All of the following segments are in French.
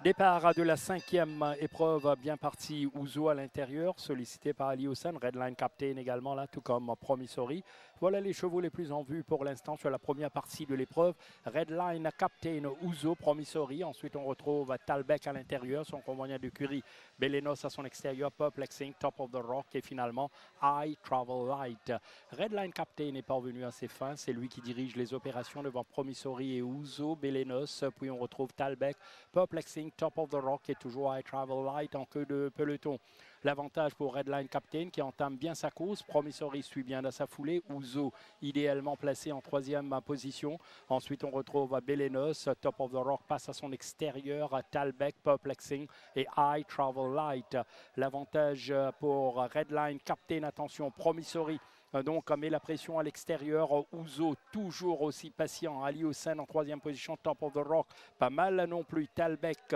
Départ de la cinquième épreuve, bien parti. Ouzo à l'intérieur, sollicité par Ali Hossein. Redline Captain également là, tout comme Promissory. Voilà les chevaux les plus en vue pour l'instant sur la première partie de l'épreuve. Redline Captain, Ouzo, Promissory. Ensuite, on retrouve Talbec à l'intérieur, son compagnon de curie. Belenos à son extérieur, Perplexing, Top of the Rock et finalement I Travel Light. Redline Captain est parvenu à ses fins. C'est lui qui dirige les opérations devant Promissory et Ouzo, Belenos. Puis on retrouve Talbec, Perplexing, Top of the Rock et toujours I Travel Light en queue de peloton. L'avantage pour Redline Captain qui entame bien sa course. Promissory suit bien dans sa foulée. Ouzo idéalement placé en troisième position. Ensuite, on retrouve Belenos. Top of the Rock passe à son extérieur. Talbec, Perplexing et I Travel Light. L'avantage pour Redline Captain, attention, Promissory. Donc, met la pression à l'extérieur. Ouzo, toujours aussi patient. Ali Hossein en troisième position. Top of the Rock, pas mal non plus. Talbec.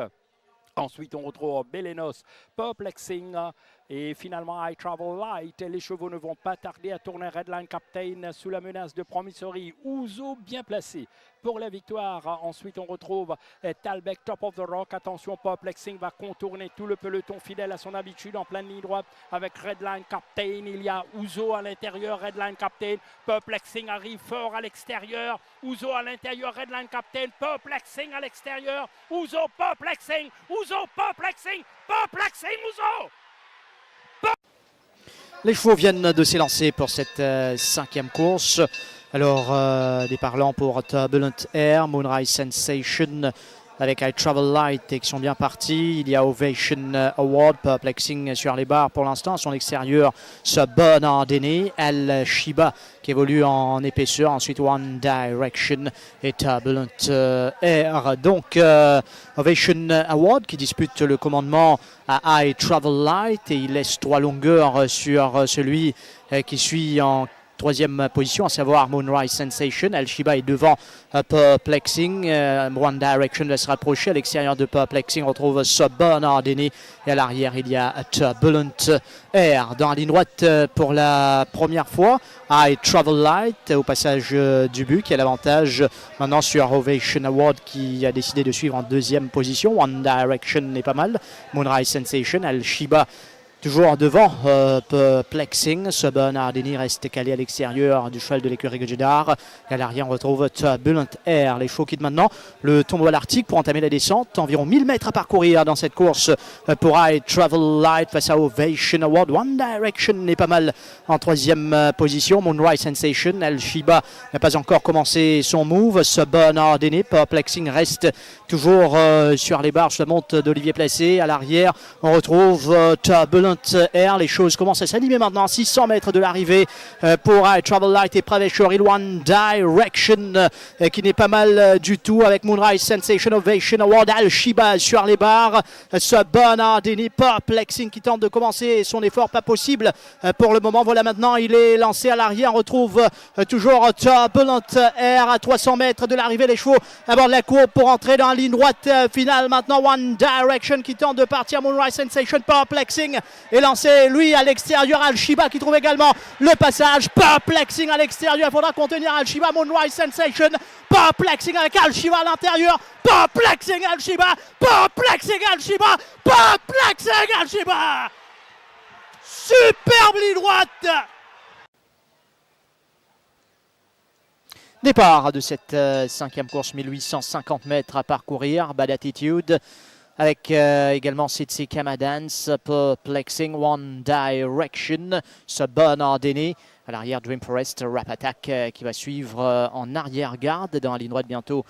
Ensuite, on retrouve Belenos, Perplexing et finalement I Travel Light. Les chevaux ne vont pas tarder à tourner. Redline Captain sous la menace de Promissory. Ouzo bien placé pour la victoire. Ensuite, on retrouve Talbec, Top of the Rock. Attention, Perplexing va contourner tout le peloton fidèle à son habitude en pleine ligne droite avec Redline Captain. Il y a Ouzo à l'intérieur, Redline Captain. Perplexing arrive fort à l'extérieur. Ouzo à l'intérieur, Redline Captain. Perplexing à l'extérieur. Ouzo, Perplexing. Ouzo, Perplexing. Perplexing, Ouzo. Les chevaux viennent de s'élancer pour cette cinquième course. Alors, départ lent pour Turbulent Air, Moonrise Sensation avec I Travel Light et qui sont bien partis. Il y a Ovation Award, Perplexing sur les barres pour l'instant. À son extérieur, Subordinate, El Shiba qui évolue en épaisseur. Ensuite, One Direction et Turbulent Air. Donc, Ovation Award qui dispute le commandement à I Travel Light et il laisse 3 longueurs sur celui qui suit en troisième position, à savoir Moonrise Sensation. El Shiba est devant Perplexing. One Direction va se rapprocher. À l'extérieur de Perplexing, on retrouve Subordinate et à l'arrière, il y a Turbulent Air. Dans la ligne droite pour la première fois, I Travel Light au passage du but qui a l'avantage maintenant sur Ovation Award qui a décidé de suivre en deuxième position. One Direction n'est pas mal. Moonrise Sensation, El Shiba toujours devant Perplexing. Subordinate reste calé à l'extérieur du cheval de l'écurie Godjedar. Et à l'arrière, on retrouve Turbulent Air. Les chevaux quittent maintenant le tombeau à l'Arctique pour entamer la descente. Environ 1000 mètres à parcourir dans cette course pour I Travel Light face à Ovation Award. One Direction n'est pas mal en troisième position. Moonrise Sensation, El Shiba n'a pas encore commencé son move. Subordinate, Perplexing reste toujours sur les barres. La monte d'Olivier Placé. À l'arrière, on retrouve Turbulent Air. Les choses commencent à s'animer maintenant. 600 mètres de l'arrivée pour I Travel Light et Praveshwar One Direction qui n'est pas mal du tout avec Moonrise Sensation, Ovation Award, El Shiba sur les barres. Subordinate, Perplexing qui tente de commencer son effort, pas possible pour le moment. Voilà, maintenant il est lancé à l'arrière. On retrouve toujours Turbulent Air à 300 mètres de l'arrivée. Les chevaux à bord de la courbe pour entrer dans la ligne droite finale. Maintenant One Direction qui tente de partir. Moonrise Sensation, Perplexing est lancé, lui, à l'extérieur. El Shiba qui trouve également le passage. Perplexing à l'extérieur. Il faudra contenir El Shiba. Moonrise Sensation. Perplexing avec El Shiba à l'intérieur. Perplexing El Shiba. Perplexing El Shiba. Perplexing El Shiba. Superbe ligne droite. Départ de cette cinquième course, 1850 mètres à parcourir. Bad Attitude. Avec également Sitsi Kamadance, Perplexing, One Direction, Subordinate. À l'arrière, Dream Forest, Rap Attack qui va suivre en arrière-garde dans la ligne droite bientôt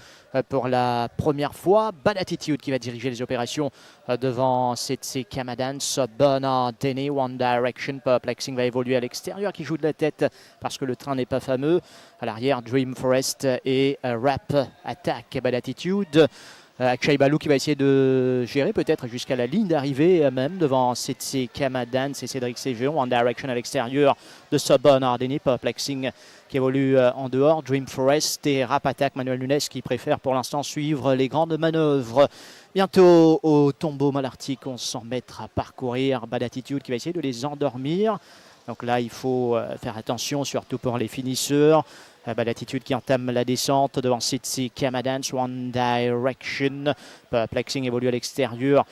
pour la première fois. Bad Attitude qui va diriger les opérations devant Sitsi Kamadance, Subordinate, One Direction. Perplexing va évoluer à l'extérieur qui joue de la tête parce que le train n'est pas fameux. À l'arrière, Dream Forest et Rap Attack. Bad Attitude. Akshay Balou qui va essayer de gérer peut-être jusqu'à la ligne d'arrivée même devant Sitsi Kamadance et Cédric Ségeon. One Direction à l'extérieur de Subordinate, Perplexing qui évolue en dehors. Dream Forest et Rap Attack, Manuel Nunes qui préfère pour l'instant suivre les grandes manœuvres. Bientôt au tombeau Malartic, 1100 mètres à parcourir. Bad Attitude qui va essayer de les endormir. Donc là, il faut faire attention, surtout pour les finisseurs. Bad Attitude qui entame la descente devant Sitsi Kamadance, One Direction. Plexing évolue à l'extérieur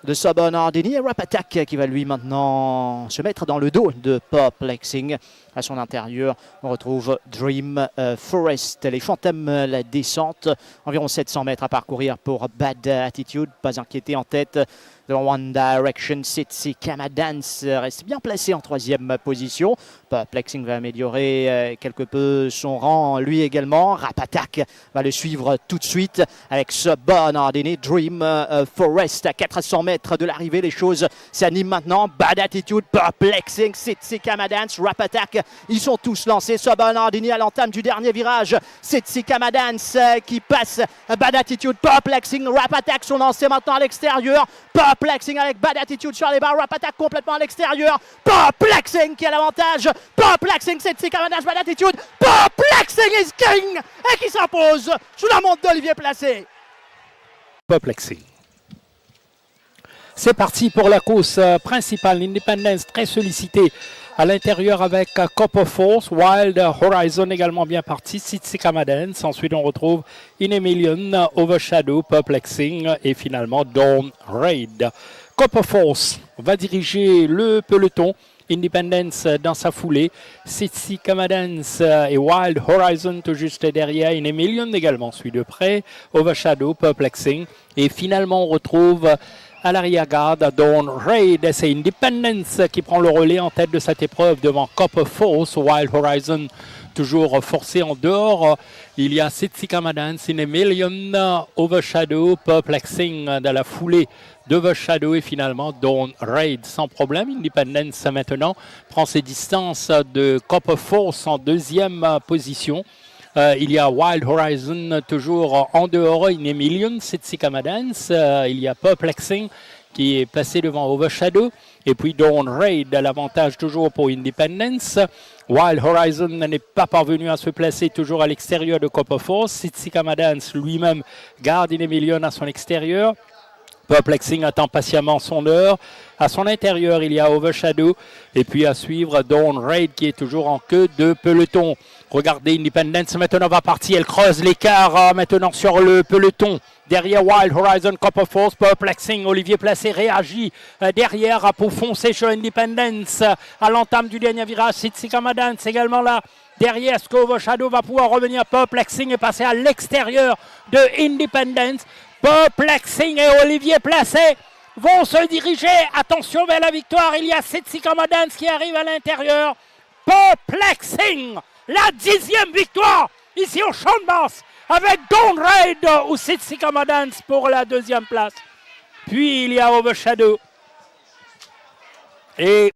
de Sobon Ardeni et Rap Attack qui va lui maintenant se mettre dans le dos de Plexing. À son intérieur, on retrouve Dream Forest. Les fantômes la descente, environ 700 mètres à parcourir pour Bad Attitude, pas inquiété en tête. Devant One Direction, Sitsi Kamadance reste bien placé en 3e position. Plexing va améliorer quelque peu son rang, lui également. Rap Attack va le suivre tout de suite avec ce bon Ardeni. Dream Forest à 400 mètres de l'arrivée. Les choses s'animent maintenant. Bad Attitude, Plexing, Sitsi Kamadance, Rap Attack. Ils sont tous lancés. Sobon Ardeni à l'entame du dernier virage. Sitsi Kamadance qui passe. Bad Attitude, Plexing, Rap Attack sont lancés maintenant à l'extérieur. Plexing avec Bad Attitude sur les barres. Rap Attack complètement à l'extérieur. Plexing qui a l'avantage. Plexing, Sitsi Kamadance, Bad Attitude. Plexing is king et qui s'impose sous la montre d'Olivier Placé. Plexing. C'est parti pour la course principale. Independence très sollicité à l'intérieur avec Copper Force, Wild Horizon également bien parti, Sitsi Kamadance. Ensuite, on retrouve In a Million, Overshadow, Plexing et finalement Dawn Raid. Copper Force va diriger le peloton. Independence dans sa foulée, Sitsi Kamadance et Wild Horizon tout juste derrière, In a Million également suit de près, Overshadow, Plexing et finalement on retrouve à l'arrière-garde Dawn Raid. C'est Independence qui prend le relais en tête de cette épreuve devant Copper Force, Wild Horizon toujours forcé en dehors. Il y a Sitsi Kamadance, In a Million, Overshadow, Plexing dans la foulée d'Overshadow et finalement Dawn Raid sans problème. Independence maintenant prend ses distances de Copper Force en 2e position. Il y a Wild Horizon toujours en dehors, In a Million, Sitsi Kamadance. Il y a Plexing qui est placé devant Overshadow. Et puis Dawn Raid, l'avantage toujours pour Independence. Wild Horizon n'est pas parvenu à se placer toujours à l'extérieur de Copper Force. Sitsi Kamadance lui-même garde In a Million à son extérieur. Plexing attend patiemment son heure. À son intérieur, il y a Overshadow. Et puis à suivre Dawn Raid qui est toujours en queue de peloton. Regardez, Independence maintenant va partir. Elle creuse l'écart maintenant sur le peloton. Derrière Wild Horizon, Copper Force, Plexing, Olivier Placé réagit derrière pour foncer sur Independence à l'entame du dernier virage. Sitsi Kamadance également là. Derrière, est-ce qu'Overshadow va pouvoir revenir? Plexing est passé à l'extérieur de Independence. Plexing et Olivier Placé vont se diriger, attention, vers la victoire. Il y a Sitsi Kamadance qui arrive à l'intérieur. Plexing, la 10e victoire ici au Champ de Mars avec Dawn Raid ou Sitsi Kamadance pour la 2e place. Puis il y a Overshadow et